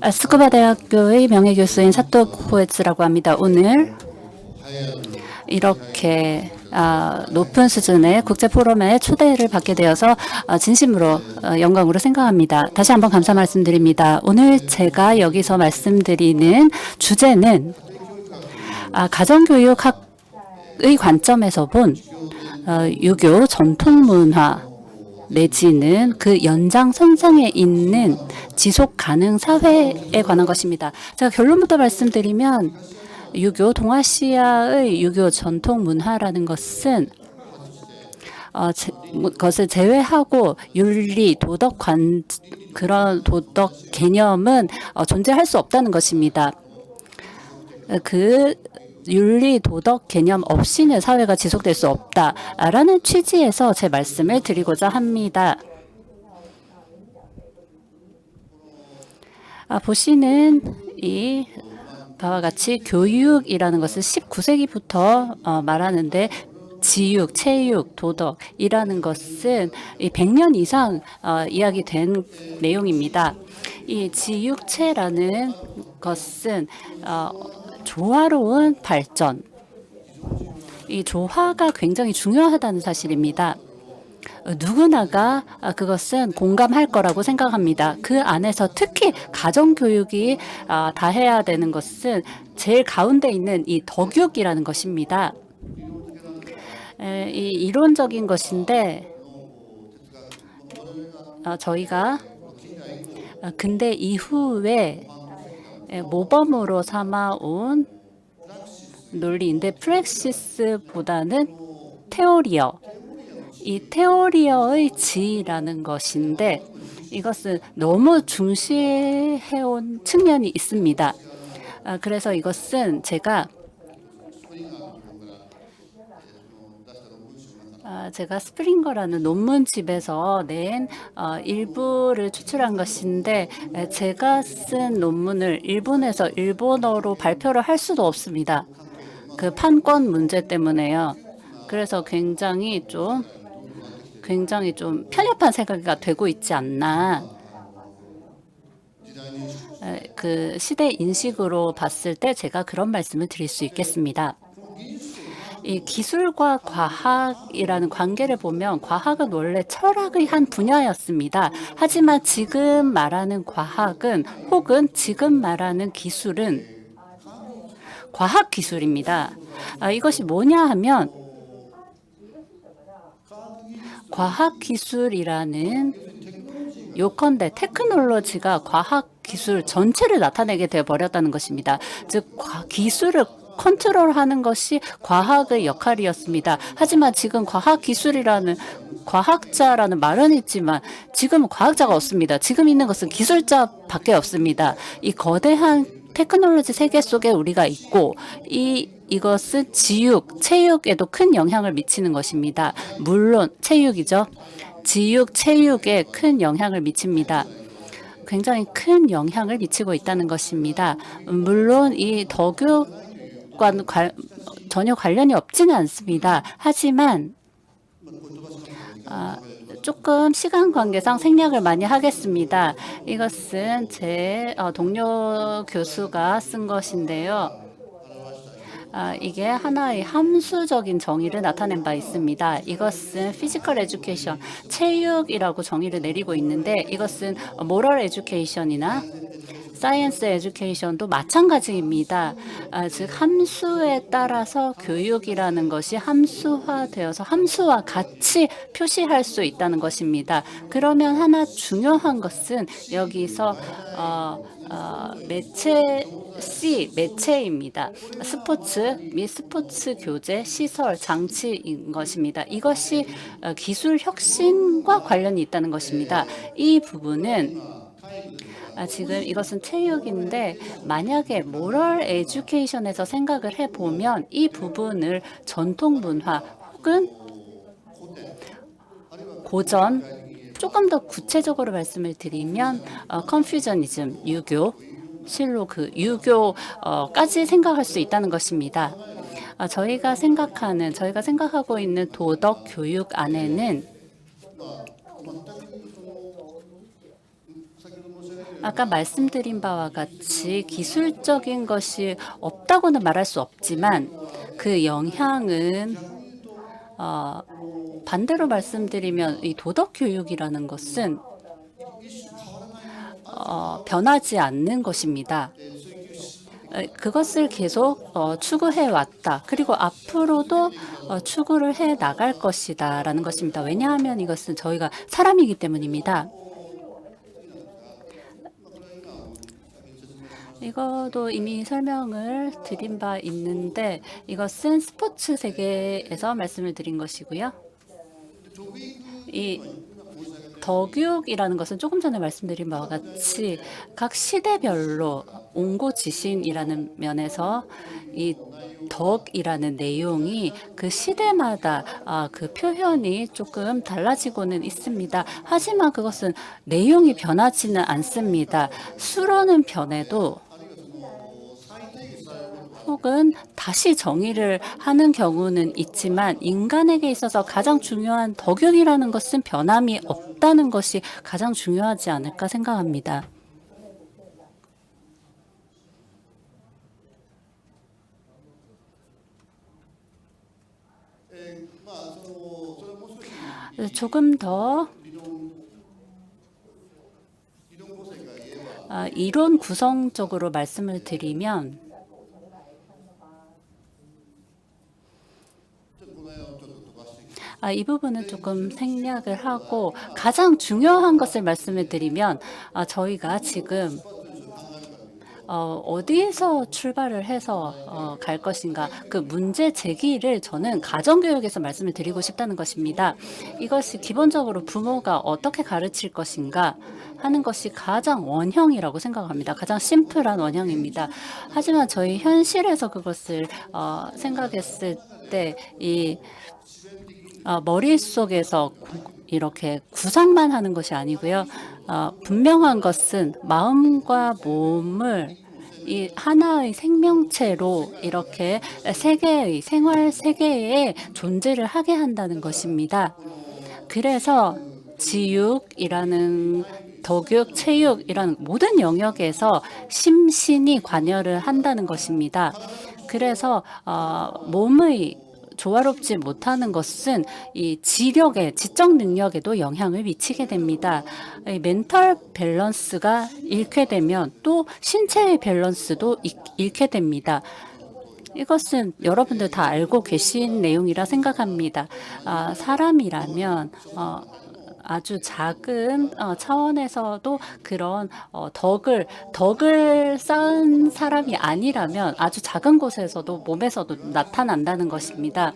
스쿠바 대학교의 명예교수인 사토 코에츠라고 합니다. 오늘 이렇게 높은 수준의 국제 포럼에 초대를 받게 되어서 진심으로 영광으로 생각합니다. 다시 한번 감사 말씀드립니다. 오늘 제가 여기서 말씀드리는 주제는 가정교육학의 관점에서 본 유교 전통문화 내지는 그 연장선상에 있는 지속 가능 사회에 관한 것입니다. 제가 결론부터 말씀드리면 유교, 동아시아의 유교 전통 문화라는 것은 것을 제외하고 윤리, 그런 도덕 개념은 존재할 수 없다는 것입니다. 그 윤리, 도덕 개념 없이는 사회가 지속될 수 없다라는 취지에서 제 말씀을 드리고자 합니다. 보시는 이 바와 같이 교육이라는 것을 19세기부터 말하는데 지육, 체육, 도덕이라는 것은 100년 이상 이야기된 내용입니다. 이 지육체라는 것은 조화로운 발전, 이 조화가 굉장히 중요하다는 사실입니다. 누구나가 그것은 공감할 거라고 생각합니다. 그 안에서 특히 가정교육이 다 해야 되는 것은 제일 가운데 있는 이 덕육이라는 것입니다. 이 이론적인 것인데 저희가 근대 이후에 모범으로 삼아온 논리인데 프랙시스보다는 테오리어, 이 테오리어의 지라는 것인데 이것은 너무 중시해온 측면이 있습니다. 그래서 이것은 제가 스프링거라는 논문집에서 낸 일부를 추출한 것인데 제가 쓴 논문을 일본에서 일본어로 발표를 할 수도 없습니다. 그 판권 문제 때문에요. 그래서 굉장히 좀 편협한 생각이 되고 있지 않나. 그 시대 인식으로 봤을 때 제가 그런 말씀을 드릴 수 있겠습니다. 이 기술과 과학이라는 관계를 보면 과학은 원래 철학의 한 분야였습니다. 하지만 지금 말하는 과학은 혹은 지금 말하는 기술은 과학기술입니다. 이것이 뭐냐 하면 과학기술이라는 요컨대 테크놀로지가 과학기술 전체를 나타내게 되어버렸다는 것입니다. 즉 기술을 컨트롤하는 것이 과학의 역할이었습니다. 하지만 지금 과학자라는 말은 있지만 지금은 과학자가 없습니다. 지금 있는 것은 기술자밖에 없습니다. 이 거대한 테크놀로지 세계 속에 우리가 있고 이것은 지육, 체육에도 큰 영향을 미치는 것입니다. 물론 체육이죠. 지육, 체육에 큰 영향을 미칩니다. 굉장히 큰 영향을 미치고 있다는 것입니다. 물론 이 덕육과 전혀 관련이 없지는 않습니다. 하지만 조금 시간 관계상 생략을 많이 하겠습니다. 이것은 제 동료 교수가 쓴 것인데요. 이게 하나의 함수적인 정의를 나타낸 바 있습니다. 이것은 피지컬 에듀케이션, 체육이라고 정의를 내리고 있는데 이것은 모럴 에듀케이션이나 사이언스 에듀케이션도 마찬가지입니다. 즉 함수에 따라서 교육이라는 것이 함수화되어서 함수와 같이 표시할 수 있다는 것입니다. 그러면 하나 중요한 것은 여기서 매체입니다. 스포츠 및 스포츠 교재, 시설, 장치인 것입니다. 이것이 기술 혁신과 관련이 있다는 것입니다. 이 부분은 지금 이것은 체육인데 만약에 모럴 에듀케이션에서 생각을 해보면 이 부분을 전통 문화 혹은 고전 조금 더 구체적으로 말씀을 드리면 컨퓨저니즘, 유교, 실로 그 유교까지 생각할 수 있다는 것입니다. 저희가 생각하고 있는 도덕 교육 안에는 아까 말씀드린 바와 같이 기술적인 것이 없다고는 말할 수 없지만 그 영향은 어, 반대로 말씀드리면 이 도덕 교육이라는 것은 변하지 않는 것입니다. 그것을 계속 추구해 왔다. 그리고 앞으로도 추구를 해 나갈 것이다라는 것입니다. 왜냐하면 이것은 저희가 사람이기 때문입니다. 이것도 이미 설명을 드린 바 있는데 이것은 스포츠 세계에서 말씀을 드린 것이고요. 이 덕육이라는 것은 조금 전에 말씀드린 바와 같이 각 시대별로 옹고지신이라는 면에서 이 덕이라는 내용이 그 시대마다 그 표현이 조금 달라지고는 있습니다. 하지만 그것은 내용이 변하지는 않습니다. 수로는 변해도 혹은 다시 정의를 하는 경우는 있지만 인간에게 있어서 가장 중요한 덕육이라는 것은 변함이 없다는 것이 가장 중요하지 않을까 생각합니다. 조금 더 이론 구성적으로 말씀을 드리면 이 부분은 조금 생략을 하고 가장 중요한 것을 말씀을 드리면 저희가 지금 어디에서 출발을 해서 갈 것인가 그 문제 제기를 저는 가정교육에서 말씀을 드리고 싶다는 것입니다. 이것이 기본적으로 부모가 어떻게 가르칠 것인가 하는 것이 가장 원형이라고 생각합니다. 가장 심플한 원형입니다. 하지만 저희 현실에서 그것을 생각했을 때 이 머릿속에서 이렇게 구상만 하는 것이 아니고요. 분명한 것은 마음과 몸을 이 하나의 생명체로 이렇게 세계의 생활 세계에 존재를 하게 한다는 것입니다. 그래서 지육이라는 덕육, 체육이라는 모든 영역에서 심신이 관여를 한다는 것입니다. 그래서 몸의 조화롭지 못하는 것은 이 지력에, 지적 능력에도 영향을 미치게 됩니다. 이 멘탈 밸런스가 잃게 되면 또 신체의 밸런스도 잃게 됩니다. 이것은 여러분들 다 알고 계신 내용이라 생각합니다. 사람이라면 아주 작은 차원에서도 그런 덕을 쌓은 사람이 아니라면 아주 작은 곳에서도 몸에서도 나타난다는 것입니다.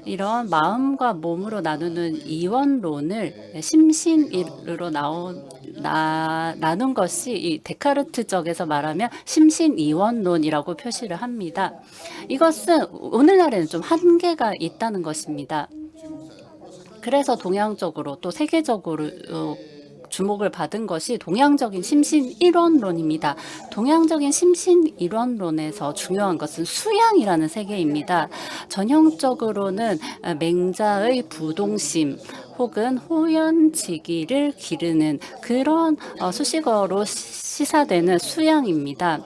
이런 마음과 몸으로 나누는 이원론을 심신으로 나눈 것이 이 데카르트적에서 말하면 심신이원론이라고 표시를 합니다. 이것은 오늘날에는 좀 한계가 있다는 것입니다. 그래서 동양적으로 또 세계적으로 주목을 받은 것이 동양적인 심신일원론입니다. 동양적인 심신일원론에서 중요한 것은 수양이라는 세계입니다. 전형적으로는 맹자의 부동심 혹은 호연지기를 기르는 그런 수식어로 시사되는 수양입니다.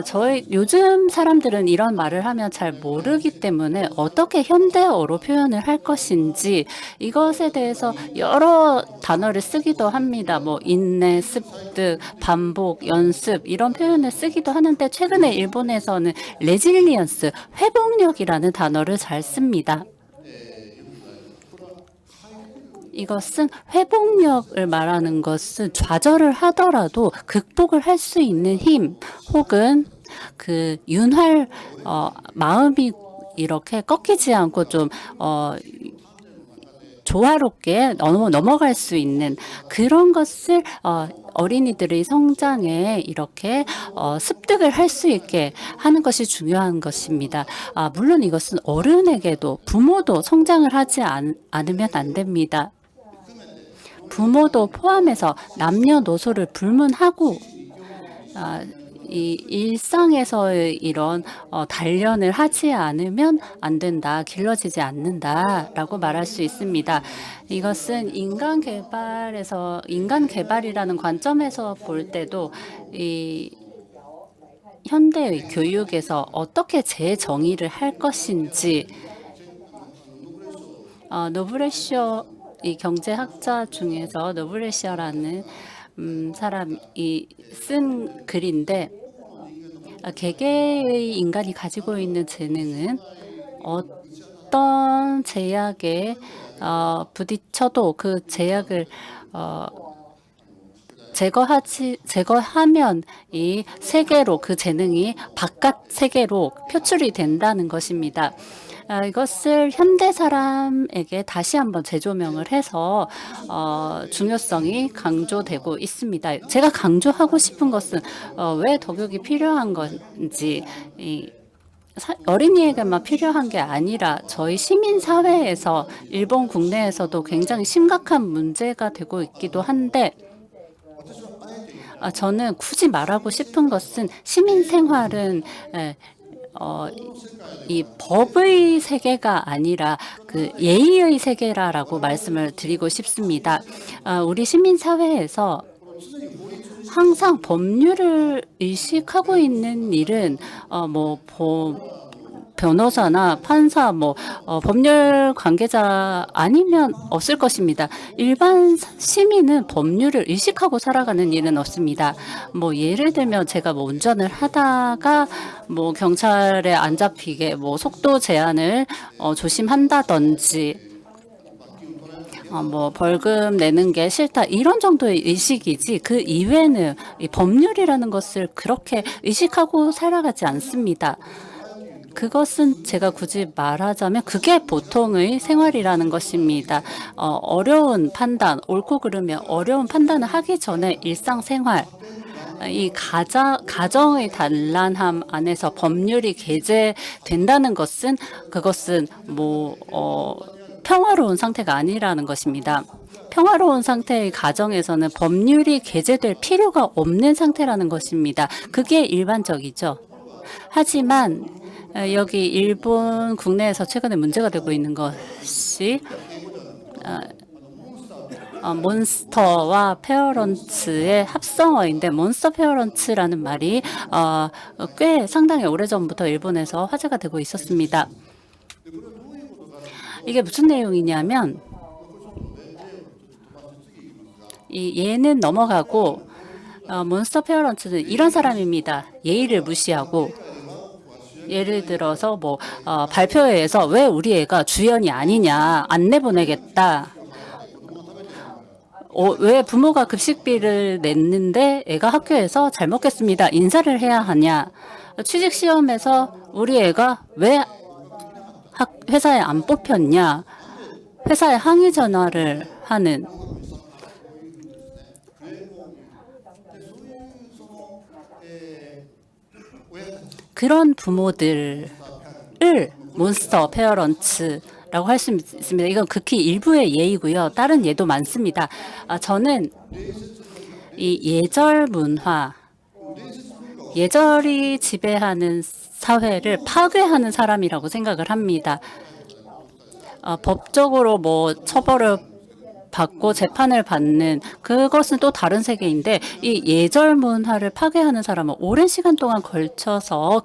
저희 요즘 사람들은 이런 말을 하면 잘 모르기 때문에 어떻게 현대어로 표현을 할 것인지 이것에 대해서 여러 단어를 쓰기도 합니다. 뭐 인내, 습득, 반복, 연습 이런 표현을 쓰기도 하는데 최근에 일본에서는 레질리언스, 회복력이라는 단어를 잘 씁니다. 이것은 회복력을 말하는 것은 좌절을 하더라도 극복을 할 수 있는 힘 혹은 그 윤활 마음이 이렇게 꺾이지 않고 좀 조화롭게 넘어갈 수 있는 그런 것을 어린이들의 성장에 이렇게 습득을 할 수 있게 하는 것이 중요한 것입니다. 물론 이것은 어른에게도 부모도 성장을 하지 않으면 안 됩니다. 부모도 포함해서 남녀노소를 불문하고 이 일상에서의 이런 단련을 하지 않으면 안 된다, 길러지지 않는다라고 말할 수 있습니다. 이것은 인간 개발이라는 관점에서 볼 때도 이 현대의 교육에서 어떻게 재정의를 할 것인지 노브레쇼 이 경제학자 중에서 노브레쇼라는 사람이 쓴 글인데 개개의 인간이 가지고 있는 재능은 어떤 제약에 부딪혀도 그 제약을 제거하면 이 세계로 그 재능이 바깥 세계로 표출이 된다는 것입니다. 이것을 현대 사람에게 다시 한번 재조명을 해서 중요성이 강조되고 있습니다. 제가 강조하고 싶은 것은 왜 덕육이 필요한 건지 어린이에게만 필요한 게 아니라 저희 시민 사회에서 일본 국내에서도 굉장히 심각한 문제가 되고 있기도 한데 저는 굳이 말하고 싶은 것은 시민 생활은 이 법의 세계가 아니라 그 예의의 세계라고 말씀을 드리고 싶습니다. 우리 시민 사회에서 항상 법률을 의식하고 있는 일은 변호사나 판사, 법률 관계자 아니면 없을 것입니다. 일반 시민은 법률을 의식하고 살아가는 일은 없습니다. 예를 들면 제가 운전을 하다가 경찰에 안 잡히게 속도 제한을 조심한다든지 벌금 내는 게 싫다 이런 정도의 의식이지 그 이외에는 이 법률이라는 것을 그렇게 의식하고 살아가지 않습니다. 그것은 제가 굳이 말하자면 그게 보통의 생활이라는 것입니다. 어려운 판단, 옳고 그르며 어려운 판단을 하기 전에 일상생활, 이 가정의 단란함 안에서 법률이 게재된다는 것은 그것은 평화로운 상태가 아니라는 것입니다. 평화로운 상태의 가정에서는 법률이 게재될 필요가 없는 상태라는 것입니다. 그게 일반적이죠. 하지만 여기 일본 국내에서 최근에 문제가 되고 있는 것이 몬스터와 페어런츠의 합성어인데 몬스터 페어런츠라는 말이 꽤 상당히 오래전부터 일본에서 화제가 되고 있었습니다. 이게 무슨 내용이냐면 얘는 넘어가고 몬스터 페어런츠는 이런 사람입니다. 예의를 무시하고 예를 들어서 발표회에서 왜 우리 애가 주연이 아니냐 안 내보내겠다. 왜 부모가 급식비를 냈는데 애가 학교에서 잘 먹겠습니다. 인사를 해야 하냐. 취직 시험에서 우리 애가 왜 회사에 안 뽑혔냐. 회사에 항의 전화를 하는 그런 부모들을 몬스터 페어런츠라고 할 수 있습니다. 이건 극히 일부의 예이고요. 다른 예도 많습니다. 저는 이 예절 문화, 예절이 지배하는 사회를 파괴하는 사람이라고 생각을 합니다. 법적으로 처벌을 받고 재판을 받는 그것은 또 다른 세계인데 이 예절 문화를 파괴하는 사람은 오랜 시간 동안 걸쳐서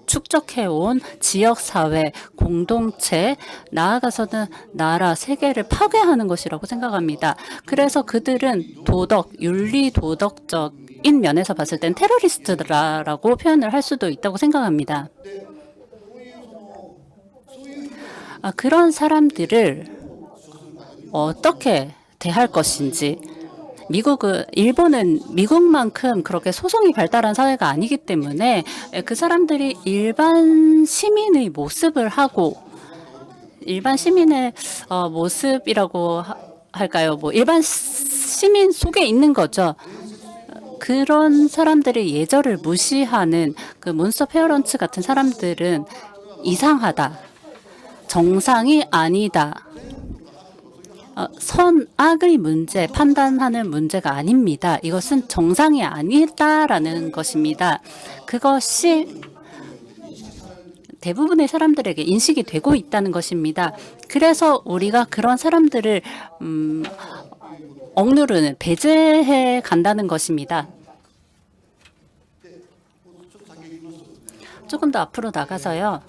축적해온 지역사회, 공동체, 나아가서는 나라, 세계를 파괴하는 것이라고 생각합니다. 그래서 그들은 윤리 도덕적인 면에서 봤을 땐 테러리스트라고 표현을 할 수도 있다고 생각합니다. 그런 사람들을 어떻게 대할 것인지 일본은 미국만큼 그렇게 소송이 발달한 사회가 아니기 때문에 그 사람들이 일반 시민의 모습을 하고 일반 시민의 모습이라고 할까요? 일반 시민 속에 있는 거죠. 그런 사람들의 예절을 무시하는 그 몬스터 페어런츠 같은 사람들은 이상하다. 정상이 아니다. 선악의 문제, 판단하는 문제가 아닙니다. 이것은 정상이 아니다라는 것입니다. 그것이 대부분의 사람들에게 인식이 되고 있다는 것입니다. 그래서 우리가 그런 사람들을 억누르는, 배제해 간다는 것입니다. 조금 더 앞으로 나가서요.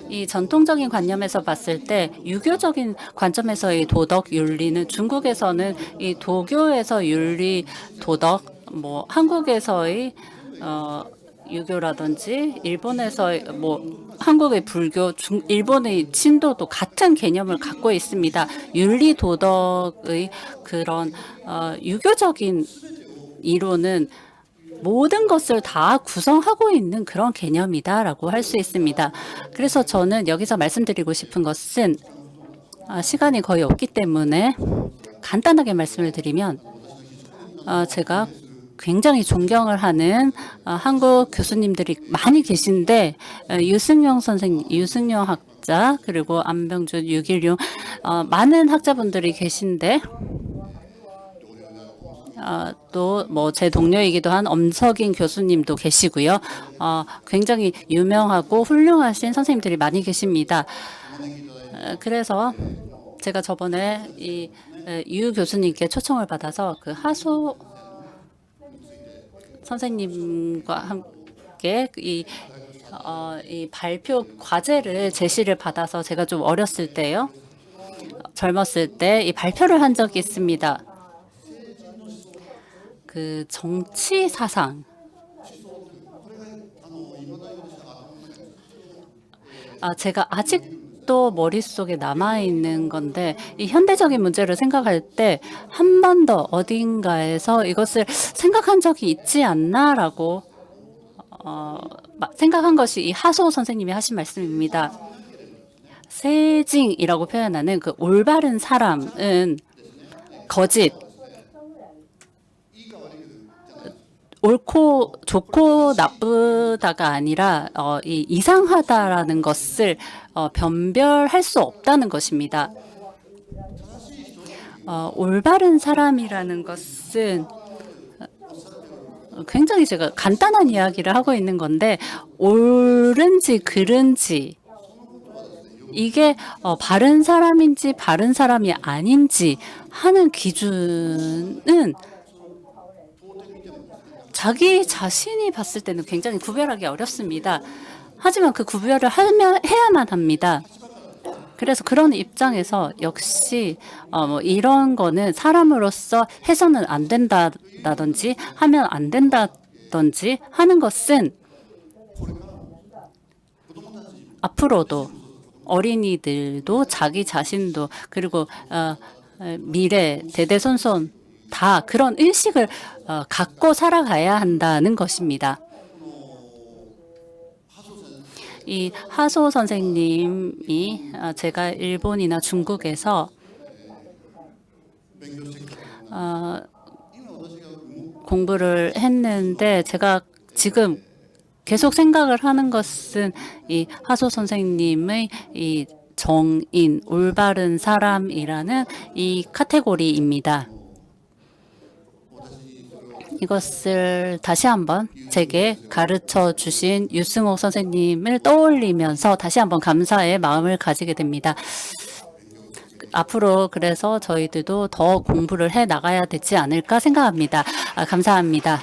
이 전통적인 관념에서 봤을 때 유교적인 관점에서의 도덕 윤리는, 중국에서는 이 도교에서 윤리 도덕, 뭐 한국에서의 유교라든지 일본에서의 한국의 불교, 일본의 신도도 같은 개념을 갖고 있습니다. 윤리 도덕의 그런 유교적인 이론은 모든 것을 다 구성하고 있는 그런 개념이다라고 할 수 있습니다. 그래서 저는 여기서 말씀드리고 싶은 것은, 시간이 거의 없기 때문에 간단하게 말씀을 드리면, 제가 굉장히 존경을 하는 한국 교수님들이 많이 계신데, 유승용 선생님, 유승용 학자, 그리고 안병준, 유길용, 많은 학자분들이 계신데, 또 뭐 제 동료이기도 한 엄석인 교수님도 계시고요. 굉장히 유명하고 훌륭하신 선생님들이 많이 계십니다. 그래서 제가 저번에 유 교수님께 초청을 받아서 그 하소 선생님과 함께 이 발표 과제를 제시를 받아서, 제가 좀 어렸을 때요, 젊었을 때 이 발표를 한 적이 있습니다. 그 정치 사상, 제가 아직도 머릿속에 남아 있는 건데, 이 현대적인 문제를 생각할 때 한 번 더 어딘가에서 이것을 생각한 적이 있지 않나라고 생각한 것이 이 하소 선생님이 하신 말씀입니다. 세징이라고 표현하는 그 올바른 사람은 거짓, 옳고 좋고 나쁘다가 아니라 이 이상하다라는 것을 변별할 수 없다는 것입니다. 올바른 사람이라는 것은 굉장히 제가 간단한 이야기를 하고 있는 건데, 옳은지 그른지, 이게 바른 사람인지 바른 사람이 아닌지 하는 기준은 자기 자신이 봤을 때는 굉장히 구별하기 어렵습니다. 하지만 그 구별을 해야만 합니다. 그래서 그런 입장에서 역시 뭐 이런 거는 사람으로서 해서는 안 된다든지 하면 안 된다든지 하는 것은 앞으로도 어린이들도 자기 자신도, 그리고 미래 대대손손 다 그런 의식을 갖고 살아가야 한다는 것입니다. 이 하소 선생님이 제가 일본이나 중국에서 공부를 했는데, 제가 지금 계속 생각을 하는 것은 이 하소 선생님의 이 정인, 올바른 사람이라는 이 카테고리입니다. 이것을 다시 한번 제게 가르쳐 주신 유승옥 선생님을 떠올리면서 다시 한번 감사의 마음을 가지게 됩니다. 앞으로 그래서 저희들도 더 공부를 해 나가야 되지 않을까 생각합니다. 감사합니다.